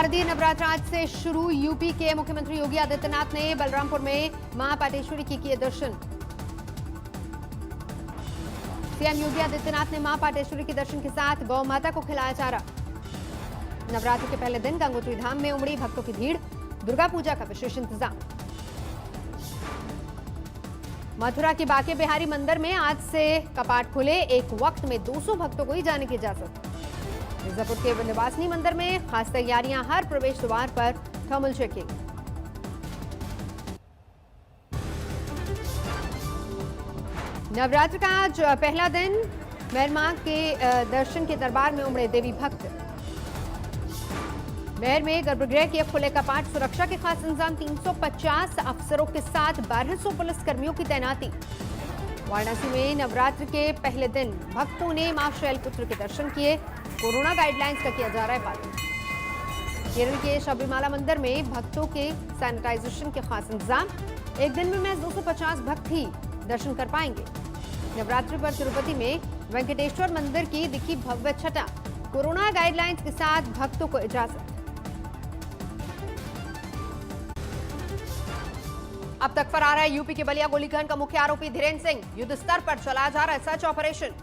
शारदीय नवरात्र आज से शुरू। यूपी के मुख्यमंत्री योगी आदित्यनाथ ने बलरामपुर में मां पाटेश्वरी की किए दर्शन। सीएम योगी आदित्यनाथ ने मां पाटेश्वरी के दर्शन के साथ गौ माता को खिलाया चारा। नवरात्र के पहले दिन गंगोत्री धाम में उमड़ी भक्तों की भीड़। दुर्गा पूजा का विशेष इंतजाम। मथुरा के बांके बिहारी मंदिर में आज से कपाट खुले। एक वक्त में 200 भक्तों को ही जाने की इजाजत। मिर्जापुर के विंध्यवासिनी मंदिर में खास तैयारियां। हर प्रवेश द्वार पर थर्मल चेकिंग। नवरात्र का आज पहला दिन मेहर मां के दर्शन के दरबार में उमड़े देवी भक्त। मेहर में गर्भगृह के खुले कपाट। सुरक्षा के खास इंतजाम। 350 अफसरों के साथ 1200 पुलिस कर्मियों की तैनाती। वाराणसी में नवरात्र के पहले दिन भक्तों ने मां शैलपुत्री के दर्शन किए। कोरोना गाइडलाइंस का किया जा रहा है पालन। केरल के शबरीमाला मंदिर में भक्तों के सैनिटाइजेशन के खास इंतजाम। एक दिन में महज 250 भक्त ही दर्शन कर पाएंगे। नवरात्रि पर तिरुपति में वेंकटेश्वर मंदिर की दिखी भव्य छटा। कोरोना गाइडलाइंस के साथ भक्तों को इजाजत। अब तक फरार है यूपी के बलिया गोलीकांड का मुख्य आरोपी धीरेन्द्र सिंह। युद्ध स्तर पर चलाया जा रहा है सर्च ऑपरेशन।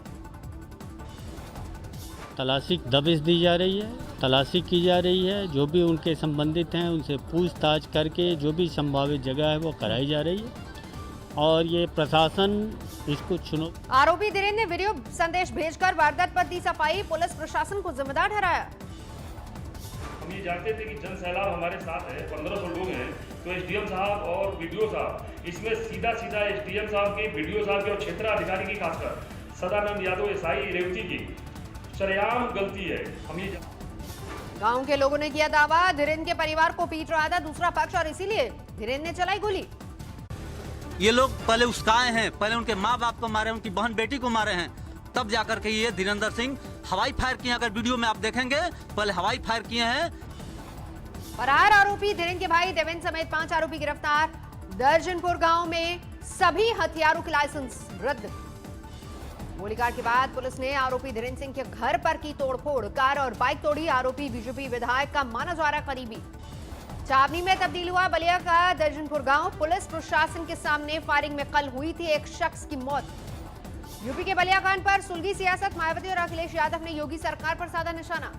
तलाशी दबिश दी जा रही है, तलाशी की जा रही है। जो भी उनके संबंधित हैं उनसे पूछताछ करके जो भी संभावित जगह है वो कराई जा रही है और ये प्रशासन इसको चुनो। आरोपी धीरेन्द्र ने वीडियो संदेश भेजकर वारदात पर दी सफाई। पुलिस प्रशासन को जिम्मेदार ठहराया। हम ये जानते थे कि जन सैलाब हमारे साथ है, 1500 लोग हैं, तो एसडीएम साहब और वीडियो साहब इसमें सीधा एसडीएम साहब की, वीडियो साहब की और क्षेत्राधिकारी की, खासकर सदानंद यादव एसआई रेवती की सरेआम गलती है। हम ये गांव के लोगों ने किया दावा धीरेन्द्र के परिवार को पीट रहा था दूसरा पक्ष और इसीलिए धीरेन्द्र ने चलाई गोली। ये लोग पहले उस्काए हैं, पहले उनके माँ बाप को मारे, उनकी बहन बेटी को मारे हैं, तब जाकर के ये धीरेन्द्र सिंह हवाई फायर किए। अगर वीडियो में आप देखेंगे पहले हवाई फायर किए हैं। फरार आरोपी धीरेन्द्र के भाई देवेंद्र समेत 5 आरोपी गिरफ्तार। दर्जनपुर गांव में सभी हथियारों के लाइसेंस रद्द। गोलीकांड के बाद पुलिस ने आरोपी धीरेन्द्र सिंह के घर पर की तोड़फोड़। कार और बाइक तोड़ी। आरोपी बीजेपी विधायक का माना जा रहा करीबी। चावनी में तब्दील हुआ बलिया का दर्जनपुर गांव। पुलिस प्रशासन के सामने फायरिंग में कल हुई थी एक शख्स की मौत। यूपी के बलिया कांड पर सुलगी सियासत। मायावती और अखिलेश यादव ने योगी सरकार पर साधा निशाना।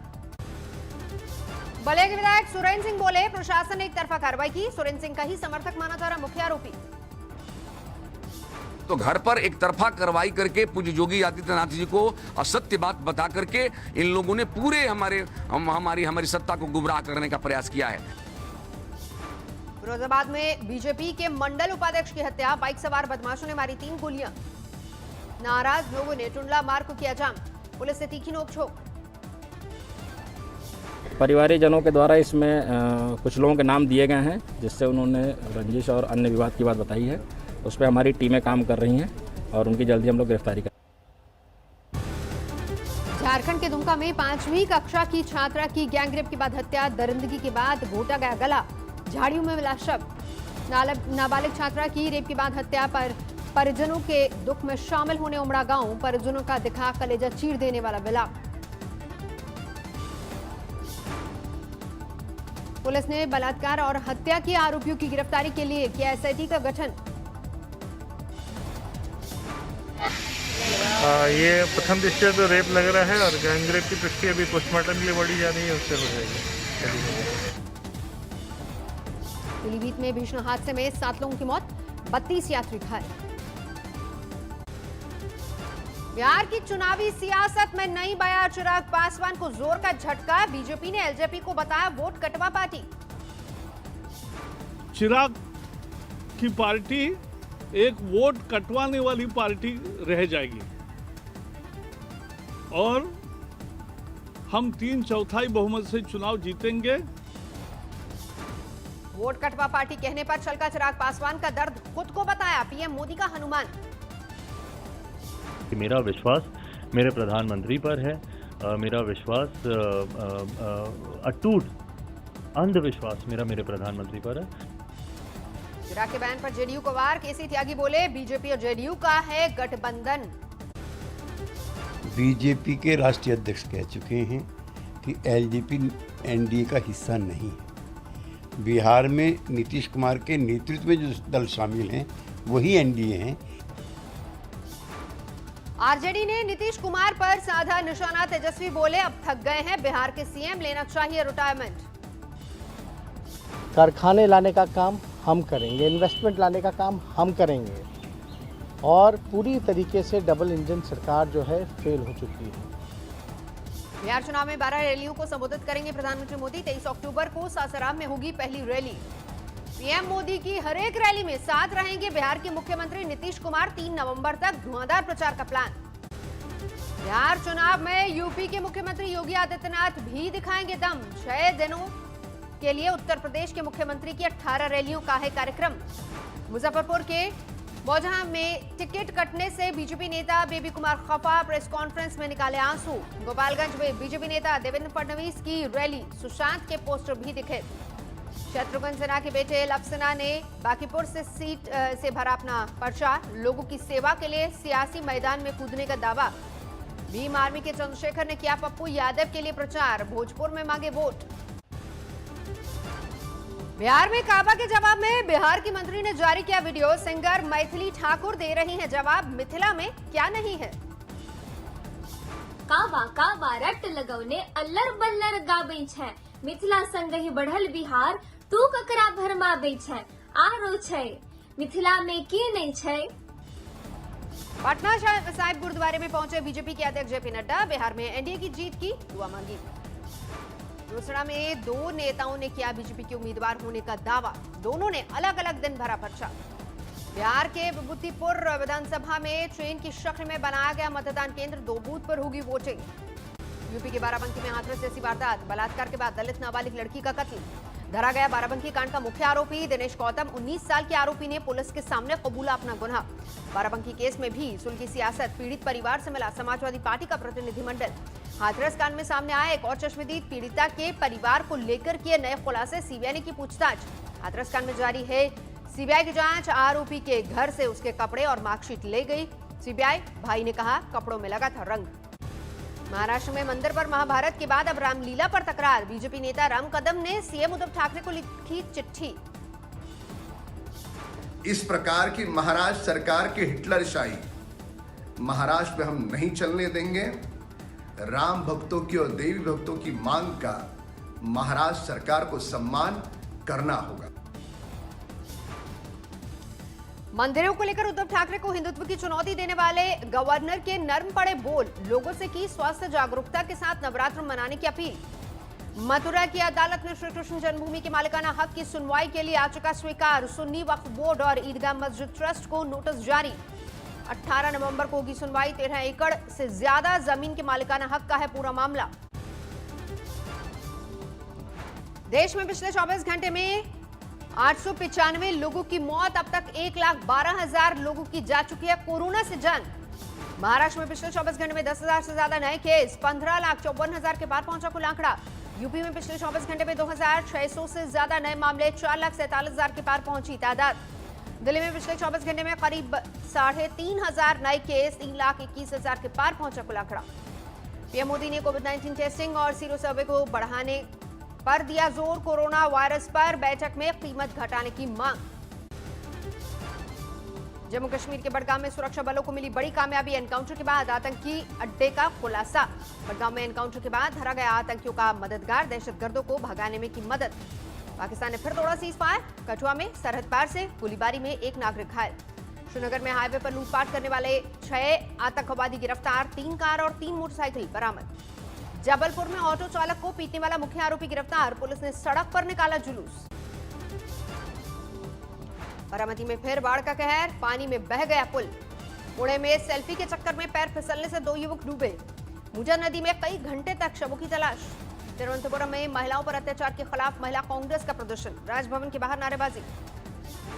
बलिया के विधायक सुरेंद्र सिंह बोले प्रशासन ने एक तरफा कार्रवाई की। सुरेंद्र सिंह का ही समर्थक माना जा रहा मुख्य आरोपी। तो घर पर एक तरफा कार्रवाई करके पूज्य योगी आदित्यनाथ जी को असत्य बात बता करके इन लोगों ने पूरे हमारी सत्ता को गुमराह करने का प्रयास किया है। फिरोजाबाद में बीजेपी के मंडल उपाध्यक्ष की हत्या। बाइक सवार बदमाशों ने मारी 3 गोलियां। नाराज लोगों ने टुंडला मार्ग को किया जाम। पुलिस से तीखी नोकझोंक। परिवारजनों के द्वारा इसमें कुछ लोगों के नाम दिए गए हैं जिससे उन्होंने रंजिश और अन्य विवाद की बात बताई है। उस पर हमारी टीमें काम कर रही हैं और उनकी जल्दी हम लोग गिरफ्तारी कर। झारखंड के दुमका में 5वीं कक्षा की छात्रा की गैंगरेप के बाद हत्या। दरिंदगी के बाद घोटा गया गला। झाड़ियों में मिला शव। नाबालिग छात्रा की रेप के बाद हत्या पर परिजनों के दुख में शामिल होने उमड़ा गांव। परिजनों का दिखा कलेजा चीर देने वाला विलाप। पुलिस ने बलात्कार और हत्या के आरोपियों की गिरफ्तारी के लिए किया एसआईटी का गठन। ये प्रथम दृष्टया तो रेप लग रहा है और गैंगरेप की पुष्टि अभी पोस्टमार्टम के लिए बढ़ी जा रही है, उससे हो जाएगी। पीलीभीत में भीषण हादसे में 7 लोगों की मौत। 32 यात्री घायल। बिहार की चुनावी सियासत में नई बयार। चिराग पासवान को जोर का झटका। बीजेपी ने एलजेपी को बताया वोट कटवा पार्टी। चिराग की पार्टी एक वोट कटवाने वाली पार्टी रह जाएगी और हम 3/4 बहुमत से चुनाव जीतेंगे। वोट कटवा पार्टी कहने पर छलका चिराग पासवान का दर्द खुद को बताया। पीएम मोदी का हनुमान। मेरा विश्वास मेरे प्रधानमंत्री पर है। मेरा विश्वास अटूट अंधविश्वास मेरे प्रधानमंत्री पर है। चिराग के बयान पर जेडीयू को वार। केसी त्यागी बोले बीजेपी और जेडीयू का है गठबंधन। बीजेपी के राष्ट्रीय अध्यक्ष कह चुके हैं कि एलजेपी एनडीए का हिस्सा नहीं है। बिहार में नीतीश कुमार के नेतृत्व में जो दल शामिल हैं वही एनडीए हैं। आरजेडी ने नीतीश कुमार पर साधा निशाना। तेजस्वी बोले अब थक गए हैं, बिहार के सीएम लेना चाहिए रिटायरमेंट। कारखाने लाने का काम हम करेंगे, इन्वेस्टमेंट लाने का काम हम करेंगे और पूरी तरीके से डबल इंजन सरकार जो है फेल हो चुकी है। बिहार चुनाव में 12 रैलियों को संबोधित करेंगे प्रधानमंत्री मोदी। 23 अक्टूबर को सासाराम में होगी पहली रैली। पीएम मोदी की हर एक रैली में साथ रहेंगे बिहार के मुख्यमंत्री नीतीश कुमार। 3 नवंबर तक धुआंधार प्रचार का प्लान। बिहार चुनाव में यूपी के मुख्यमंत्री योगी आदित्यनाथ भी दिखाएंगे दम। 6 दिनों के लिए उत्तर प्रदेश के मुख्यमंत्री की 18 रैलियों का है कार्यक्रम। मुजफ्फरपुर के बोझा में टिकट कटने से बीजेपी नेता बेबी कुमार खफा, प्रेस कॉन्फ्रेंस में निकाले आंसू। गोपालगंज में बीजेपी नेता देवेंद्र फडणवीस की रैली, सुशांत के पोस्टर भी दिखे। शत्रुघ्न सिन्हा के बेटे लव सिन्हा ने बांकीपुर से सीट से भरा अपना पर्चा। लोगों की सेवा के लिए सियासी मैदान में कूदने का दावा। भीम आर्मी के चंद्रशेखर ने किया पप्पू यादव के लिए प्रचार। भोजपुर में मांगे वोट। बिहार में काबा के जवाब में बिहार की मंत्री ने जारी किया वीडियो। सिंगर मैथिली ठाकुर दे रही हैं जवाब। मिथिला में क्या नहीं है। काबा काबा रट लगौने अल्लर बल्लर गाबै छै, मिथिला संगहि बढ़ल बिहार तू ककरा भरमाबै छै, आरो छै मिथिला में की नहीं छै। पटना साहिब गुरुद्वारे में पहुंचे बीजेपी के अध्यक्ष जेपी नड्डा। बिहार में एनडीए की जीत की दुआ मांगी। रोसड़ा में 2 नेताओं ने किया बीजेपी के उम्मीदवार होने का दावा। दोनों ने अलग अलग दिन भरा पर्चा। बिहार के विभूतिपुर विधानसभा में ट्रेन की शक्ल में बनाया गया मतदान केंद्र। 2 बूथ पर होगी वोटिंग। यूपी के बाराबंकी में हाथरस जैसी वारदात। बलात्कार के बाद दलित नाबालिग लड़की का कत्ल। धरा गया बाराबंकी कांड का मुख्य आरोपी दिनेश गौतम। 19 साल के आरोपी ने पुलिस के सामने कबूला अपना गुनाह। बाराबंकी केस में भी सुलह की सियासत। पीड़ित परिवार से मिला समाजवादी पार्टी का प्रतिनिधिमंडल। हाथरस कांड में सामने आया एक और चश्मदीद। पीड़िता के परिवार को लेकर किए नए खुलासे। सीबीआई ने की पूछताछ। हाथरस कांड में जारी है सीबीआई की जांच। आरोपी के घर से उसके कपड़े और मार्कशीट ले गई सीबीआई। भाई ने कहा कपड़ों में लगा था रंग। महाराष्ट्र में मंदिर पर महाभारत के बाद अब रामलीला पर तकरार। बीजेपी नेता राम कदम ने सीएम उद्धव ठाकरे को लिखी चिट्ठी। इस प्रकार की महाराष्ट्र सरकार की हिटलरशाही महाराष्ट्र में हम नहीं चलने देंगे। राम भक्तों की और देवी भक्तों की मांग का महाराष्ट्र सरकार को सम्मान करना होगा। मंदिरों को लेकर उद्धव ठाकरे को हिंदुत्व की चुनौती देने वाले गवर्नर के नर्म पड़े बोल। लोगों से की स्वास्थ्य जागरूकता के साथ नवरात्र मनाने की अपील। मथुरा की अदालत ने श्री कृष्ण जन्मभूमि के मालिकाना हक की सुनवाई के लिए याचिका स्वीकार। सुन्नी वक्फ बोर्ड और ईदगाह मस्जिद ट्रस्ट को नोटिस जारी। 18 नवंबर को होगी सुनवाई। 13 एकड़ से ज्यादा जमीन के मालिकाना हक का है पूरा मामला। देश में पिछले 24 घंटे में 895 लोगों की मौत। अब तक 1,12,000 लोगों की जा चुकी है कोरोना से जान। महाराष्ट्र में पिछले 24 घंटे में 10,000 से ज्यादा नए केस। 15,54,000 के पार पहुंचा कुल आंकड़ा। यूपी में पिछले 24 घंटे में 2,600 से ज्यादा नए मामले। 4,47,000 के पार पहुंची तादाद। दिल्ली में पिछले 24 घंटे में करीब 3,500 नए केस। 3,21,000 के पार पहुंचा कुल आंकड़ा। पीएम मोदी ने कोविड-19 टेस्टिंग और सीरो सर्वे को बढ़ाने पर दिया जोर। कोरोना वायरस पर बैठक में कीमत घटाने की मांग। जम्मू कश्मीर के बड़गाम में सुरक्षा बलों को मिली बड़ी कामयाबी। एनकाउंटर के बाद आतंकी अड्डे का खुलासा। बड़गाम में एनकाउंटर के बाद धरा गया आतंकियों का मददगार। दहशतगर्दों को भगाने में की मदद। पाकिस्तान ने फिर तोड़ा सीज फायर। कठुआ में सरहद पार से गोलीबारी में एक नागरिक घायल। श्रीनगर में हाईवे पर लूटपाट करने वाले 6 आतंकवादी गिरफ्तार। 3 कार और 3 मोटरसाइकिल बरामद। जबलपुर में ऑटो चालक को पीटने वाला मुख्य आरोपी गिरफ्तार। पुलिस ने सड़क पर निकाला जुलूस। बारामती में फिर बाढ़ का कहर। पानी में बह गया पुल। पुणे में सेल्फी के चक्कर में पैर फिसलने से 2 युवक डूबे। मुजा नदी में कई घंटे तक शवों की तलाश। तिरुवनंतपुरम में महिलाओं पर अत्याचार के खिलाफ महिला कांग्रेस का प्रदर्शन। राजभवन के बाहर नारेबाजी।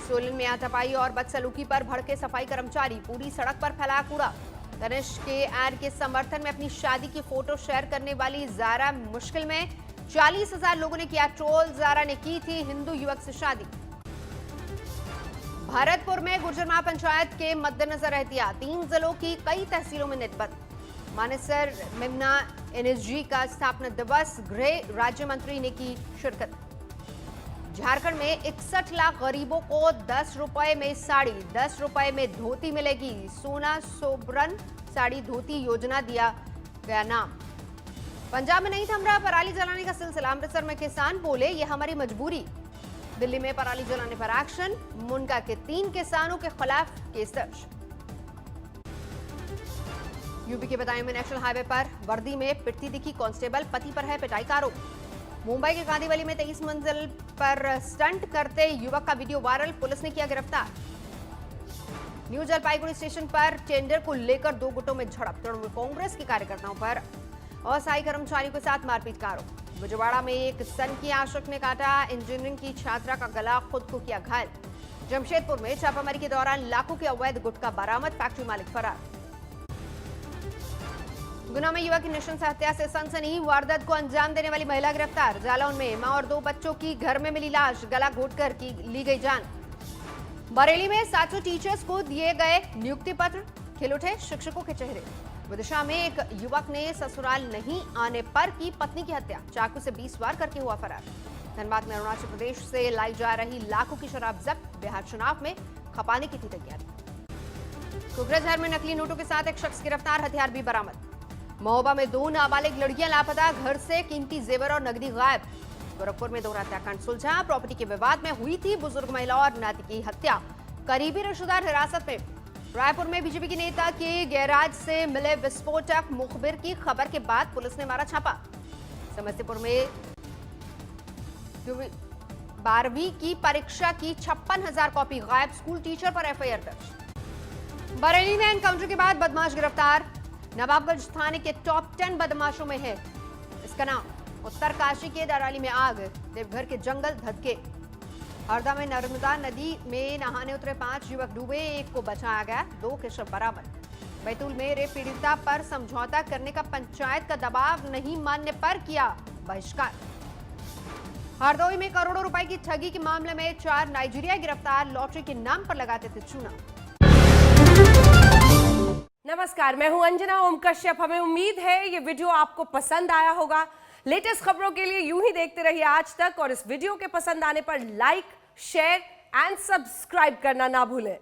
सोलन में हाथापाई और बदसलूकी पर भड़के सफाई कर्मचारी। पूरी सड़क पर फैलाया कूड़ा। तनिष्क के ऐड के समर्थन में अपनी शादी की फोटो शेयर करने वाली जारा मुश्किल में। 40,000 लोगों ने किया ट्रोल। जारा ने की थी हिंदू युवक से शादी। भरतपुर में गुर्जर महापंचायत के मद्देनजर एहतियात। 3 जिलों की कई तहसीलों में नेट बंद। मानेसर मेमना एनएसजी का स्थापना दिवस, गृह राज्य मंत्री ने की शिरकत। झारखंड में 61 लाख गरीबों को 10 रुपए में साड़ी, 10 रुपए में धोती मिलेगी। सोना सोबरन साड़ी धोती योजना दिया गया नाम। पंजाब में नहीं थम रहा पराली जलाने का सिलसिला, अमृतसर में किसान बोले ये हमारी मजबूरी। दिल्ली में पराली जलाने पर एक्शन, मुनका के 3 किसानों के खिलाफ केस दर्ज। यूपी के बदायूं में नेशनल हाईवे पर वर्दी में पिटती दिखी कांस्टेबल, पति पर है पिटाई का आरोप। मुंबई के कांदिवली में 23 मंजिल पर स्टंट करते युवक का वीडियो वायरल, पुलिस ने किया गिरफ्तार। न्यू जलपाईगुड़ी स्टेशन पर टेंडर को लेकर 2 गुटों में झड़प, तृणमूल कांग्रेस के कार्यकर्ताओं पर अस्थायी कर्मचारियों के साथ मारपीट का आरोप। विजयवाड़ा में एक सन की आशिक ने काटा इंजीनियरिंग की छात्रा का गला, खुद को किया घायल। जमशेदपुर में छापामारी के दौरान लाखों के अवैध गुटखा बरामद, फैक्ट्री मालिक फरार। गुना में युवक की नृशंस हत्या से सनसनी, वारदात को अंजाम देने वाली महिला गिरफ्तार। जालौन में मां और 2 बच्चों की घर में मिली लाश, गला घोंटकर ली गई जान। बरेली में 700 टीचर्स को दिए गए नियुक्ति पत्र, खिल उठे शिक्षकों के चेहरे। विदिशा में एक युवक ने ससुराल नहीं आने पर की पत्नी की हत्या, चाकू से 20 वार करके हुआ फरार। धनबाद में अरुणाचल प्रदेश से लाई जा रही लाखों की शराब जब्त, बिहार चुनाव में खपाने की थी तैयारी। कुकराझार में नकली नोटों के साथ एक शख्स गिरफ्तार, हथियार भी बरामद। महोबा में 2 नाबालिग लड़कियां लापता, घर से कीमती जेवर और नकदी गायब। गोरखपुर में दोहरा हत्याकांड सुलझा, प्रॉपर्टी के विवाद में हुई थी बुजुर्ग महिला और नाती की हत्या, करीबी रिश्तेदार हिरासत में। रायपुर में बीजेपी के नेता के गैराज से मिले विस्फोटक, मुखबिर की खबर के बाद पुलिस ने मारा छापा। समस्तीपुर में 12वीं की परीक्षा की 56,000 कॉपी गायब, स्कूल टीचर पर एफआईआर दर्ज। बरेली में एनकाउंटर के बाद बदमाश गिरफ्तार, नवाबगंज थाने के टॉप 10 बदमाशों में है इसका नाम। उत्तरकाशी के दराली में आग, देवघर के जंगल धधके। हरदा में नर्मदा नदी में नहाने उतरे 5 युवक डूबे, 1 को बचाया गया, 2 के शव बरामद। बैतूल में रेप पीड़िता पर समझौता करने का पंचायत का दबाव नहीं मानने पर किया बहिष्कार। हरदोई में करोड़ों रुपए की ठगी के मामले में 4 नाइजीरियाई गिरफ्तार, लॉटरी के नाम पर लगाते थे चूना। नमस्कार, मैं हूं अंजना ओम कश्यप। हमें उम्मीद है ये वीडियो आपको पसंद आया होगा। लेटेस्ट खबरों के लिए यूं ही देखते रहिए आज तक, और इस वीडियो के पसंद आने पर लाइक, शेयर एंड सब्सक्राइब करना ना भूलें।